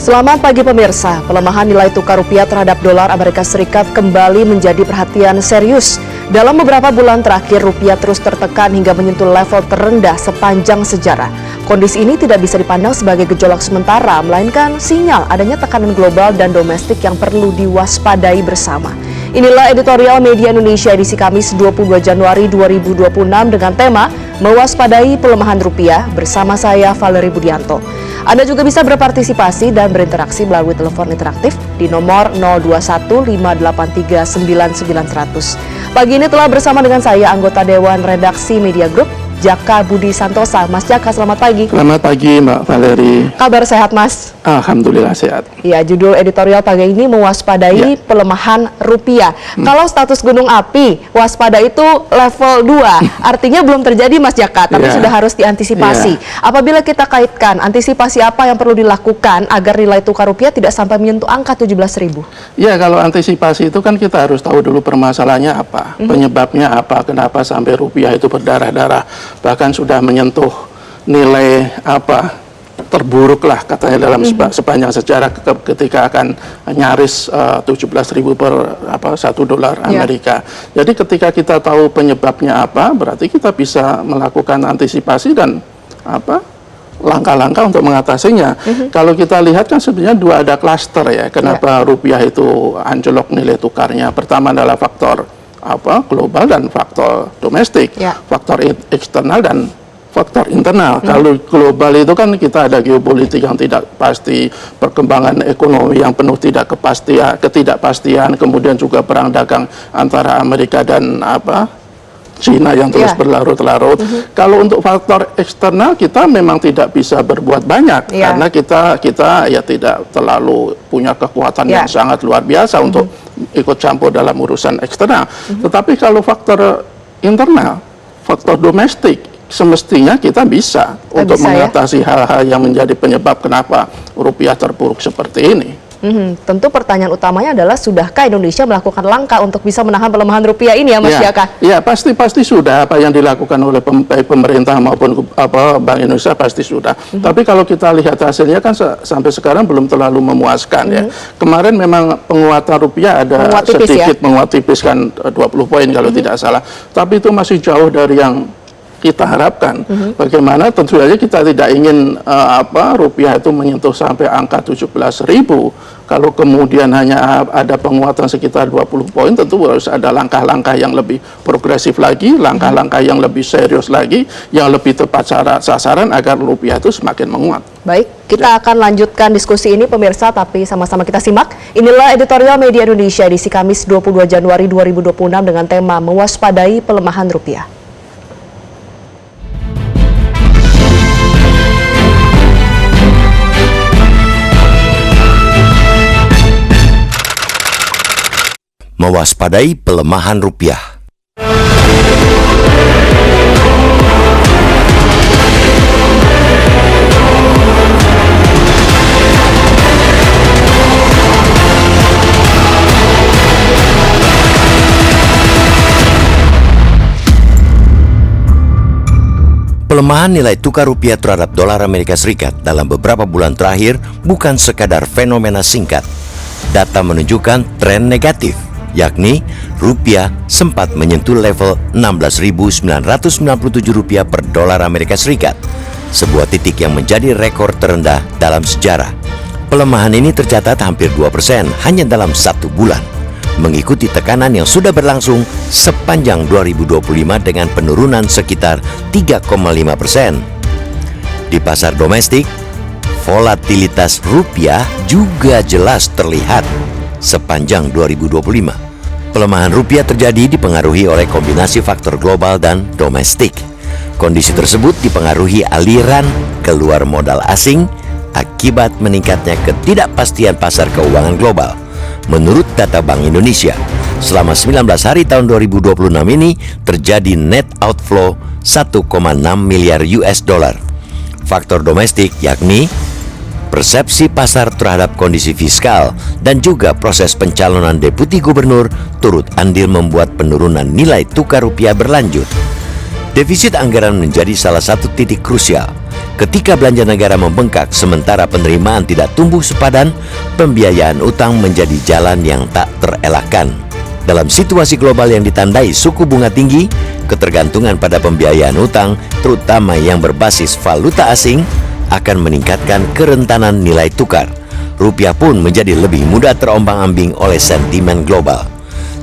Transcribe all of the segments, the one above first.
Selamat pagi pemirsa, pelemahan nilai tukar rupiah terhadap dolar Amerika Serikat kembali menjadi perhatian serius. Dalam beberapa bulan terakhir, rupiah terus tertekan hingga menyentuh level terendah sepanjang sejarah. Kondisi ini tidak bisa dipandang sebagai gejolak sementara, melainkan sinyal adanya tekanan global dan domestik yang perlu diwaspadai bersama. Inilah editorial Media Indonesia edisi Kamis 22 Januari 2026 dengan tema Mewaspadai Pelemahan Rupiah bersama saya Valerie Budianto. Anda juga bisa berpartisipasi dan berinteraksi melalui telepon interaktif di nomor 021-583-99100. Pagi ini telah bersama dengan saya anggota Dewan Redaksi Media Group, Jaka Budi Santosa. Mas Jaka, selamat pagi. Selamat pagi Mbak Valerie. Kabar sehat Mas? Alhamdulillah sehat. Ya, judul editorial pagi ini mewaspadai pelemahan rupiah. Kalau status gunung api, waspada itu level 2. Artinya belum terjadi Mas Jaka, tapi sudah harus diantisipasi. Apabila kita kaitkan, antisipasi apa yang perlu dilakukan agar nilai tukar rupiah tidak sampai menyentuh angka 17.000? Ya, kalau antisipasi itu kan kita harus tahu dulu permasalahannya apa, penyebabnya apa, kenapa sampai rupiah itu berdarah-darah. Bahkan sudah menyentuh nilai terburuk lah katanya dalam sepanjang sejarah ketika akan nyaris 17.000 per $1 Amerika. Jadi ketika kita tahu penyebabnya apa, berarti kita bisa melakukan antisipasi dan langkah-langkah untuk mengatasinya. Kalau kita lihat kan sebenarnya ada klaster ya, kenapa rupiah itu anjlok nilai tukarnya. Pertama adalah faktor global dan faktor domestik, faktor eksternal dan faktor internal. Kalau global itu kan kita ada geopolitik yang tidak pasti, perkembangan ekonomi yang penuh ketidakpastian, kemudian juga perang dagang antara Amerika dan Cina yang terus berlarut-larut. Kalau untuk faktor eksternal kita memang tidak bisa berbuat banyak karena kita ya tidak terlalu punya kekuatan yang sangat luar biasa untuk ikut campur dalam urusan eksternal. Tetapi kalau faktor internal, faktor domestik, semestinya kita bisa untuk mengatasi hal-hal yang menjadi penyebab kenapa rupiah terpuruk seperti ini. Tentu pertanyaan utamanya adalah sudahkah Indonesia melakukan langkah untuk bisa menahan pelemahan rupiah ini ya Mas Jaka? Ya, pasti sudah. Apa yang dilakukan oleh pemerintah maupun Bank Indonesia pasti sudah. Tapi kalau kita lihat hasilnya kan sampai sekarang belum terlalu memuaskan ya. Kemarin memang penguatan rupiah ada sedikit menguat tipis kan 20 poin kalau tidak salah. Tapi itu masih jauh dari yang kita harapkan. Bagaimana tentu saja kita tidak ingin rupiah itu menyentuh sampai angka 17.000. Kalau kemudian hanya ada penguatan sekitar 20 poin, tentu harus ada langkah-langkah yang lebih progresif lagi, langkah-langkah yang lebih serius lagi, yang lebih tepat sasaran agar rupiah itu semakin menguat. Baik, kita akan lanjutkan diskusi ini pemirsa, tapi sama-sama kita simak. Inilah editorial Media Indonesia edisi Kamis 22 Januari 2026 dengan tema Mewaspadai Pelemahan Rupiah. Mewaspadai pelemahan rupiah. Pelemahan nilai tukar rupiah terhadap dolar Amerika Serikat dalam beberapa bulan terakhir bukan sekadar fenomena singkat. Data menunjukkan tren negatif, yakni rupiah sempat menyentuh level 16.997 rupiah per dolar Amerika Serikat, sebuah titik yang menjadi rekor terendah dalam sejarah. Pelemahan ini tercatat hampir 2% hanya dalam 1 bulan, mengikuti tekanan yang sudah berlangsung sepanjang 2025 dengan penurunan sekitar 3,5%. Di pasar domestik, volatilitas rupiah juga jelas terlihat. Sepanjang 2025, pelemahan rupiah terjadi dipengaruhi oleh kombinasi faktor global dan domestik. Kondisi tersebut dipengaruhi aliran keluar modal asing akibat meningkatnya ketidakpastian pasar keuangan global. Menurut data Bank Indonesia, selama 19 hari tahun 2026 ini terjadi net outflow 1,6 miliar US dollar. Faktor domestik yakni persepsi pasar terhadap kondisi fiskal dan juga proses pencalonan deputi gubernur turut andil membuat penurunan nilai tukar rupiah berlanjut. Defisit anggaran menjadi salah satu titik krusial. Ketika belanja negara membengkak sementara penerimaan tidak tumbuh sepadan, pembiayaan utang menjadi jalan yang tak terelakkan. Dalam situasi global yang ditandai suku bunga tinggi, ketergantungan pada pembiayaan utang, terutama yang berbasis valuta asing, akan meningkatkan kerentanan nilai tukar. Rupiah pun menjadi lebih mudah terombang-ambing oleh sentimen global.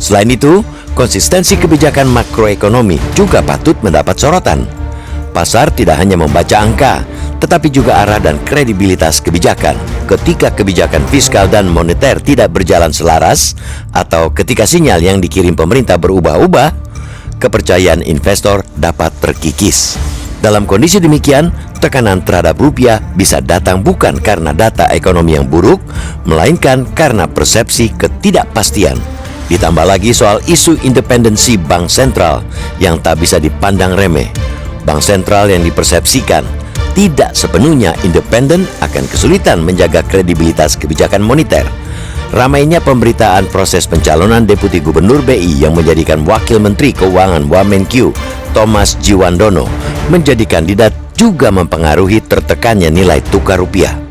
Selain itu, konsistensi kebijakan makroekonomi juga patut mendapat sorotan. Pasar tidak hanya membaca angka, tetapi juga arah dan kredibilitas kebijakan. Ketika kebijakan fiskal dan moneter tidak berjalan selaras, atau ketika sinyal yang dikirim pemerintah berubah-ubah, kepercayaan investor dapat terkikis. Dalam kondisi demikian, tekanan terhadap rupiah bisa datang bukan karena data ekonomi yang buruk, melainkan karena persepsi ketidakpastian. Ditambah lagi soal isu independensi bank sentral yang tak bisa dipandang remeh. Bank sentral yang dipersepsikan tidak sepenuhnya independen akan kesulitan menjaga kredibilitas kebijakan moneter. Ramainya pemberitaan proses pencalonan Deputi Gubernur BI yang menjadikan Wakil Menteri Keuangan Wamenkyu Thomas Jiwandono menjadi kandidat juga mempengaruhi tertekannya nilai tukar rupiah.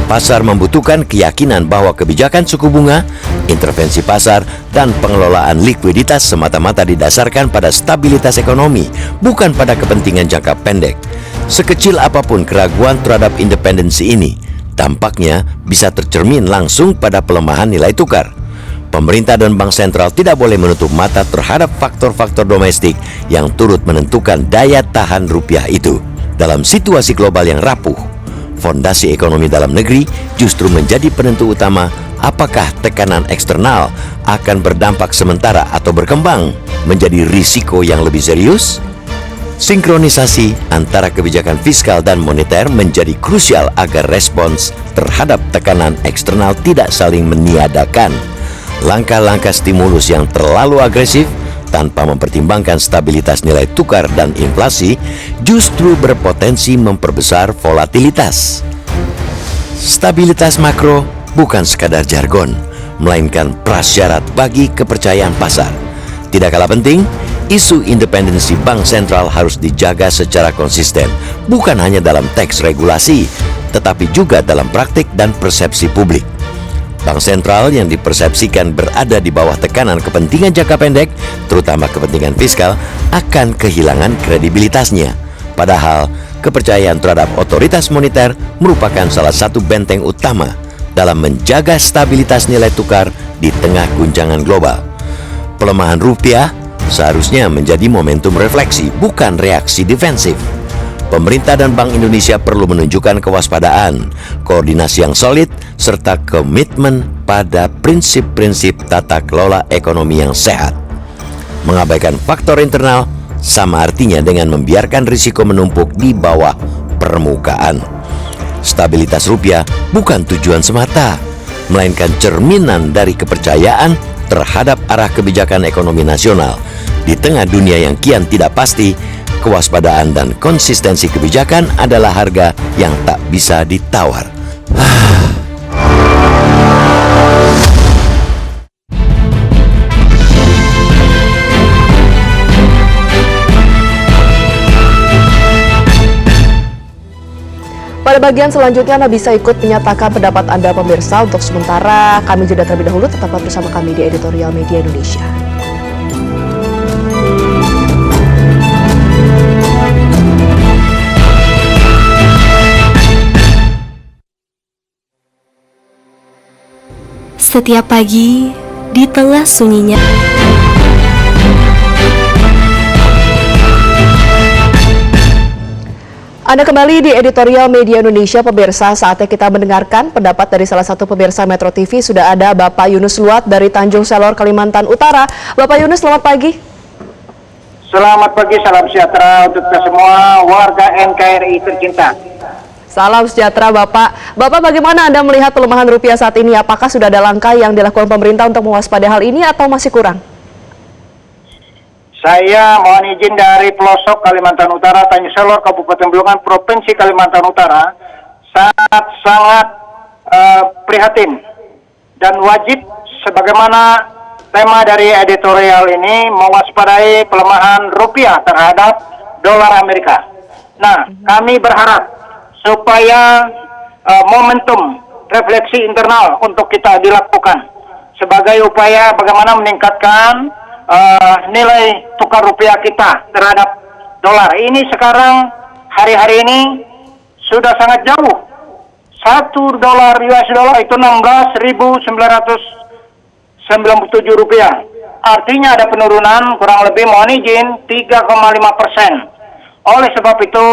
Pasar membutuhkan keyakinan bahwa kebijakan suku bunga, intervensi pasar, dan pengelolaan likuiditas semata-mata didasarkan pada stabilitas ekonomi, bukan pada kepentingan jangka pendek. Sekecil apapun keraguan terhadap independensi ini, dampaknya bisa tercermin langsung pada pelemahan nilai tukar. Pemerintah dan bank sentral tidak boleh menutup mata terhadap faktor-faktor domestik yang turut menentukan daya tahan rupiah itu. Dalam situasi global yang rapuh, fondasi ekonomi dalam negeri justru menjadi penentu utama apakah tekanan eksternal akan berdampak sementara atau berkembang menjadi risiko yang lebih serius. Sinkronisasi antara kebijakan fiskal dan moneter menjadi krusial agar respons terhadap tekanan eksternal tidak saling meniadakan. Langkah-langkah stimulus yang terlalu agresif tanpa mempertimbangkan stabilitas nilai tukar dan inflasi justru berpotensi memperbesar volatilitas. Stabilitas makro bukan sekadar jargon, melainkan prasyarat bagi kepercayaan pasar. Tidak kalah penting, isu independensi bank sentral harus dijaga secara konsisten, bukan hanya dalam teks regulasi, tetapi juga dalam praktik dan persepsi publik. Bank sentral yang dipersepsikan berada di bawah tekanan kepentingan jangka pendek, terutama kepentingan fiskal, akan kehilangan kredibilitasnya. Padahal, kepercayaan terhadap otoritas moneter merupakan salah satu benteng utama dalam menjaga stabilitas nilai tukar di tengah guncangan global. Pelemahan rupiah seharusnya menjadi momentum refleksi, bukan reaksi defensif. Pemerintah dan Bank Indonesia perlu menunjukkan kewaspadaan, koordinasi yang solid, serta komitmen pada prinsip-prinsip tata kelola ekonomi yang sehat. Mengabaikan faktor internal sama artinya dengan membiarkan risiko menumpuk di bawah permukaan. Stabilitas rupiah bukan tujuan semata, melainkan cerminan dari kepercayaan terhadap arah kebijakan ekonomi nasional. Di tengah dunia yang kian tidak pasti, kewaspadaan dan konsistensi kebijakan adalah harga yang tak bisa ditawar. Pada bagian selanjutnya Anda bisa ikut menyatakan pendapat Anda pemirsa. Untuk sementara kami jeda terlebih dahulu, tetaplah bersama kami di Editorial Media Indonesia. Setiap pagi, di tengah sunyinya Anda kembali di Editorial Media Indonesia, pemirsa. Saatnya kita mendengarkan pendapat dari salah satu pemirsa Metro TV. Sudah ada Bapak Yunus Luat dari Tanjung Selor, Kalimantan Utara. Bapak Yunus, selamat pagi. Selamat pagi, salam sejahtera untuk kita semua warga NKRI tercinta. Salam sejahtera Bapak. Bapak, bagaimana Anda melihat pelemahan rupiah saat ini? Apakah sudah ada langkah yang dilakukan pemerintah untuk mewaspadai hal ini atau masih kurang? Saya mohon izin dari pelosok Kalimantan Utara, Tanjung Selor, Kabupaten Bulungan, Provinsi Kalimantan Utara, sangat prihatin dan wajib sebagaimana tema dari editorial ini mewaspadai pelemahan rupiah terhadap dolar Amerika. Nah, kami berharap supaya momentum refleksi internal untuk kita dilakukan sebagai upaya bagaimana meningkatkan nilai tukar rupiah kita terhadap dolar. Ini sekarang hari-hari ini sudah sangat jauh. 1 dolar US dollar itu 16.997 rupiah. Artinya ada penurunan kurang lebih, mohon izin, 3,5%. Oleh sebab itu,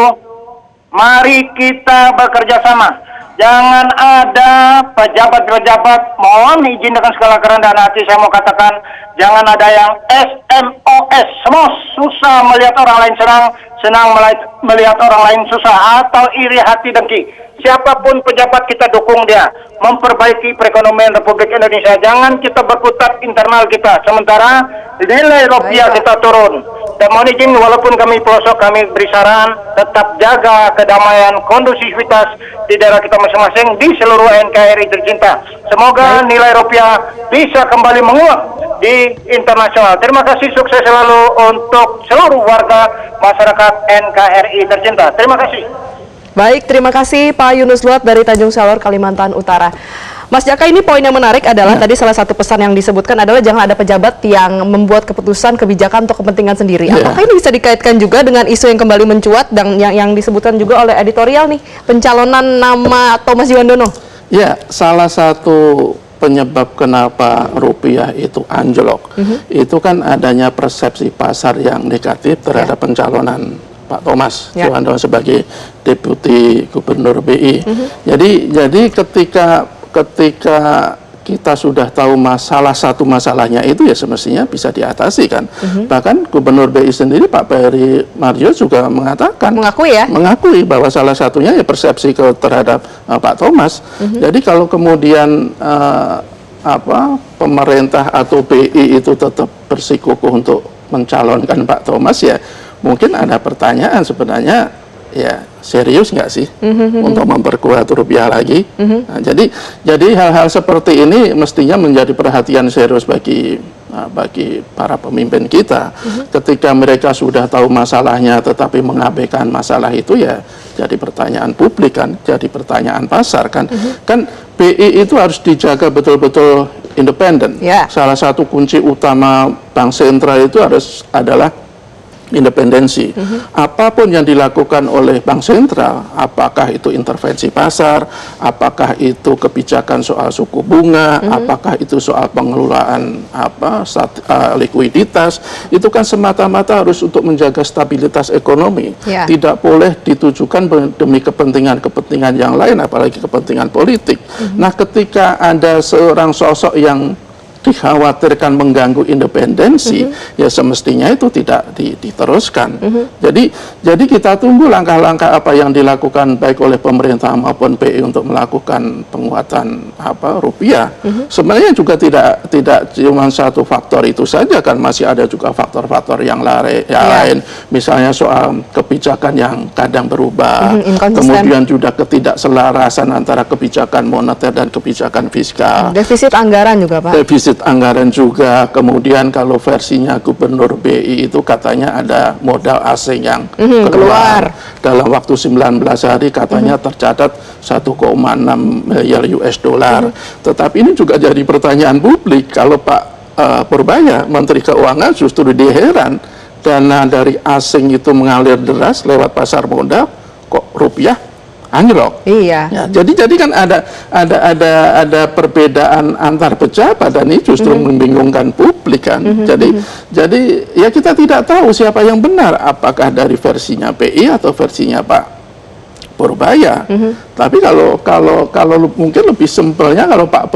mari kita bekerja sama. Jangan ada pejabat-pejabat, mohon izin dengan segala kerendahan hati saya mau katakan, jangan ada yang SMOS, semua susah melihat orang lain senang melihat orang lain susah, atau iri hati dengki. Siapapun pejabat kita dukung dia memperbaiki perekonomian Republik Indonesia. Jangan kita berkutat internal kita, sementara nilai rupiah kita turun. Dan mohon izin, walaupun kami pelosok, kami beri saran tetap jaga kedamaian, kondusivitas di daerah kita masing-masing di seluruh NKRI tercinta. Semoga nilai rupiah bisa kembali menguat di internasional. Terima kasih, sukses selalu untuk seluruh warga masyarakat NKRI tercinta. Terima kasih. Baik, terima kasih Pak Yunus Luat dari Tanjung Salor, Kalimantan Utara. Mas Jaka, ini poin yang menarik adalah tadi salah satu pesan yang disebutkan adalah jangan ada pejabat yang membuat keputusan kebijakan untuk kepentingan sendiri. Apakah ini bisa dikaitkan juga dengan isu yang kembali mencuat dan yang disebutkan juga oleh editorial nih, pencalonan nama Thomas Yuwandono? Ya, salah satu penyebab kenapa rupiah itu anjlok itu kan adanya persepsi pasar yang negatif terhadap pencalonan Pak Thomas Yuwandono sebagai Deputi Gubernur BI. Jadi ketika kita sudah tahu satu masalahnya itu ya semestinya bisa diatasi kan. Bahkan Gubernur BI sendiri Pak Peri Marjo juga mengakui bahwa salah satunya ya persepsi terhadap Pak Thomas. Jadi kalau kemudian pemerintah atau BI itu tetap bersikukuh untuk mencalonkan Pak Thomas, ya mungkin ada pertanyaan sebenarnya, ya serius nggak sih untuk memperkuat rupiah lagi? Nah, jadi hal-hal seperti ini mestinya menjadi perhatian serius bagi para pemimpin kita. Ketika mereka sudah tahu masalahnya tetapi mengabaikan masalah itu, ya jadi pertanyaan publik kan, jadi pertanyaan pasar kan. Kan BI itu harus dijaga betul-betul independen. Salah satu kunci utama bank sentral itu adalah independensi. Apapun yang dilakukan oleh bank sentral, apakah itu intervensi pasar, apakah itu kebijakan soal suku bunga, apakah itu soal pengelolaan likuiditas, itu kan semata-mata harus untuk menjaga stabilitas ekonomi. Tidak boleh ditujukan demi kepentingan-kepentingan yang lain, apalagi kepentingan politik. Nah, ketika ada seorang sosok yang dikhawatirkan mengganggu independensi, ya semestinya itu tidak diteruskan. Jadi kita tunggu langkah-langkah apa yang dilakukan baik oleh pemerintah maupun BI untuk melakukan penguatan rupiah. Sebenarnya juga tidak cuma satu faktor itu saja kan, masih ada juga faktor-faktor yang lain. Misalnya soal kebijakan yang kadang berubah, kemudian juga ketidakselarasan antara kebijakan moneter dan kebijakan fiskal. Defisit anggaran juga, Pak. Anggaran juga, kemudian kalau versinya Gubernur BI itu katanya ada modal asing yang keluar dalam waktu 19 hari, katanya tercatat 1,6 miliar US dollar. Tetapi ini juga jadi pertanyaan publik, kalau Pak Purbaya, Menteri Keuangan, justru dia heran dana dari asing itu mengalir deras lewat pasar modal, kok rupiah anjlok. Ya, jadi kan ada perbedaan antar pejabat, dan ini justru membingungkan publik kan. Jadi ya kita tidak tahu siapa yang benar, apakah dari versinya BI atau versinya Pak Purbaya. Tapi kalau mungkin lebih simpelnya, kalau Pak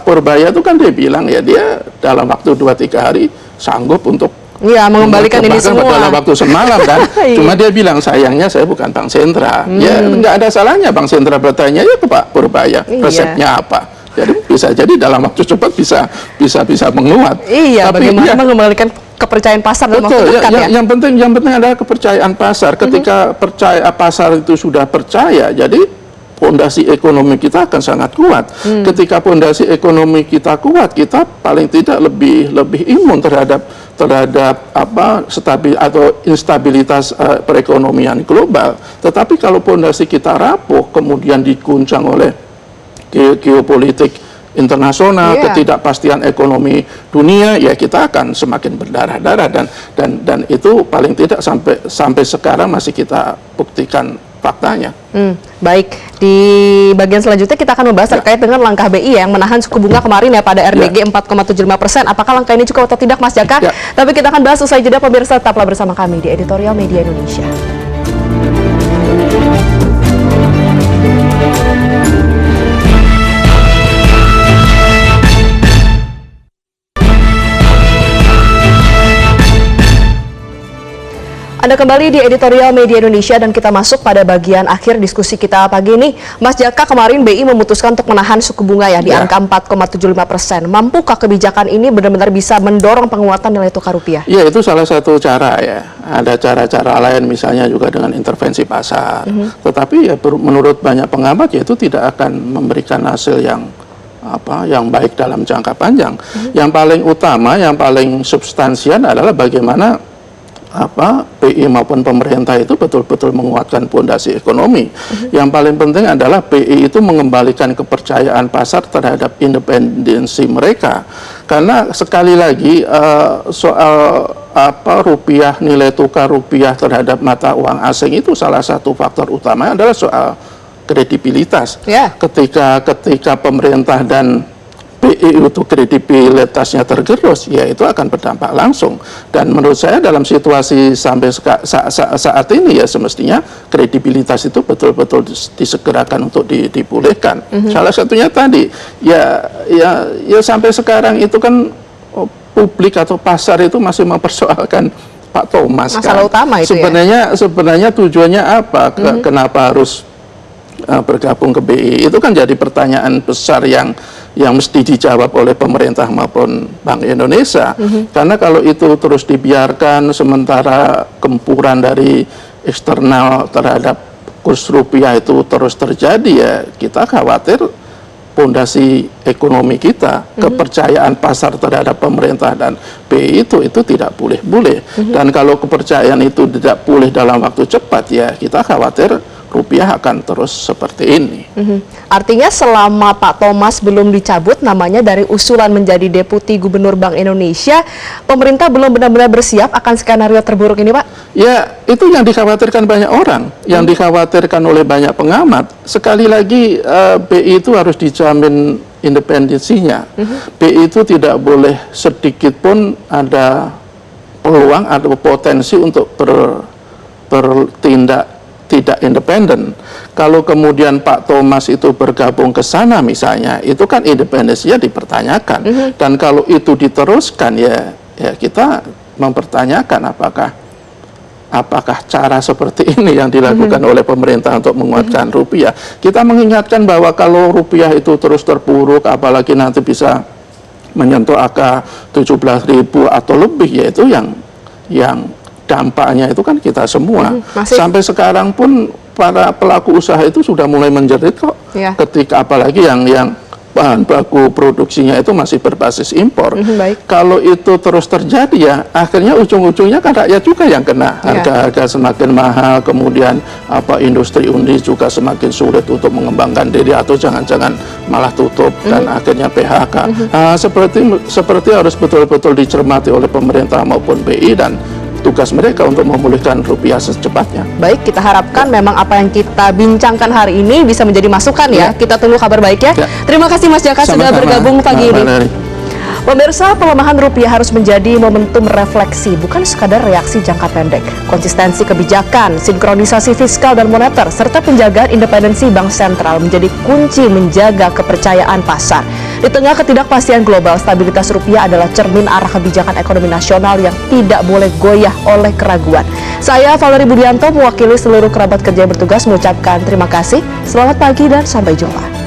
Purbaya itu kan dia bilang ya dia dalam waktu 2-3 hari sanggup untuk mengembalikan ini semua dalam waktu semalam kan. Cuma dia bilang, sayangnya saya bukan bank sentral. Ya nggak ada salahnya bank sentral bertanya ya ke Pak Purbaya, resepnya apa. Jadi bisa jadi dalam waktu cepat bisa menguat. Bagaimana mengembalikan kepercayaan pasar dalam waktu dekat ya. Yang penting adalah kepercayaan pasar. Ketika pasar itu sudah percaya, jadi pondasi ekonomi kita akan sangat kuat. Ketika pondasi ekonomi kita kuat, kita paling tidak lebih imun terhadap instabilitas perekonomian global. Tetapi kalau pondasi kita rapuh, kemudian diguncang oleh geopolitik internasional, ketidakpastian ekonomi dunia, ya kita akan semakin berdarah-darah, dan itu paling tidak sampai sekarang masih kita buktikan faktanya. Baik, di bagian selanjutnya kita akan membahas terkait dengan langkah BI yang menahan suku bunga kemarin ya pada RDG 4,75%. Apakah langkah ini cukup atau tidak, Mas Jaka? Tapi kita akan bahas usai jeda. Pemirsa, tetaplah bersama kami di Editorial Media Indonesia. Anda kembali di Editorial Media Indonesia dan kita masuk pada bagian akhir diskusi kita pagi ini. Mas Jaka, kemarin BI memutuskan untuk menahan suku bunga ya di angka 4,75%. Mampukah kebijakan ini benar-benar bisa mendorong penguatan nilai tukar rupiah? Ya, itu salah satu cara ya. Ada cara-cara lain misalnya juga dengan intervensi pasar. Tetapi ya menurut banyak pengamat ya itu tidak akan memberikan hasil yang baik dalam jangka panjang. Yang paling utama, yang paling substansial adalah bagaimana BI maupun pemerintah itu betul-betul menguatkan pondasi ekonomi. Yang paling penting adalah BI itu mengembalikan kepercayaan pasar terhadap independensi mereka. Karena sekali lagi soal rupiah, nilai tukar rupiah terhadap mata uang asing itu salah satu faktor utama adalah soal kredibilitas. Ketika pemerintah dan BI itu kredibilitasnya tergerus, ya itu akan berdampak langsung. Dan menurut saya dalam situasi sampai saat ini ya semestinya kredibilitas itu betul-betul disegerakan untuk dipulihkan. Salah satunya tadi ya sampai sekarang itu kan publik atau pasar itu masih mempersoalkan Pak Thomas. Masalah utama itu sebenarnya tujuannya apa? Kenapa harus bergabung ke BI? Itu kan jadi pertanyaan besar yang mesti dijawab oleh pemerintah maupun Bank Indonesia. Karena kalau itu terus dibiarkan sementara gempuran dari eksternal terhadap kurs rupiah itu terus terjadi, ya kita khawatir pondasi ekonomi kita, kepercayaan pasar terhadap pemerintah dan BI itu tidak pulih-pulih. Dan kalau kepercayaan itu tidak pulih dalam waktu cepat, ya kita khawatir rupiah akan terus seperti ini. Artinya selama Pak Thomas belum dicabut namanya dari usulan menjadi Deputi Gubernur Bank Indonesia, pemerintah belum benar-benar bersiap akan skenario terburuk ini, Pak? Ya, itu yang dikhawatirkan banyak orang, yang dikhawatirkan oleh banyak pengamat. Sekali lagi, BI itu harus dijamin independensinya. BI itu tidak boleh sedikit pun ada peluang atau potensi untuk bertindak tidak independen. Kalau kemudian Pak Thomas itu bergabung ke sana misalnya, itu kan independensinya dipertanyakan. Dan kalau itu diteruskan, ya kita mempertanyakan apakah cara seperti ini yang dilakukan oleh pemerintah untuk menguatkan rupiah. Kita mengingatkan bahwa kalau rupiah itu terus terpuruk, apalagi nanti bisa menyentuh angka 17.000 atau lebih, yaitu yang dampaknya itu kan kita semua. Sampai sekarang pun para pelaku usaha itu sudah mulai menjerit kok. Ketika apalagi yang bahan baku produksinya itu masih berbasis impor. Kalau itu terus terjadi, ya akhirnya ujung-ujungnya kan rakyat juga yang kena. Harga-harga semakin mahal, kemudian industri juga semakin sulit untuk mengembangkan diri atau jangan-jangan malah tutup dan akhirnya PHK. Seperti harus betul-betul dicermati oleh pemerintah maupun BI dan tugas mereka untuk memulihkan rupiah secepatnya. Baik, kita harapkan memang apa yang kita bincangkan hari ini bisa menjadi masukan ya. Kita tunggu kabar baik ya. Terima kasih Mas Jaka sudah bergabung pagi ini. Pemirsa, pelemahan rupiah harus menjadi momentum refleksi, bukan sekadar reaksi jangka pendek. Konsistensi kebijakan, sinkronisasi fiskal dan moneter, serta penjagaan independensi bank sentral menjadi kunci menjaga kepercayaan pasar. Di tengah ketidakpastian global, stabilitas rupiah adalah cermin arah kebijakan ekonomi nasional yang tidak boleh goyah oleh keraguan. Saya Valerie Budianto mewakili seluruh kerabat kerja yang bertugas mengucapkan terima kasih, selamat pagi dan sampai jumpa.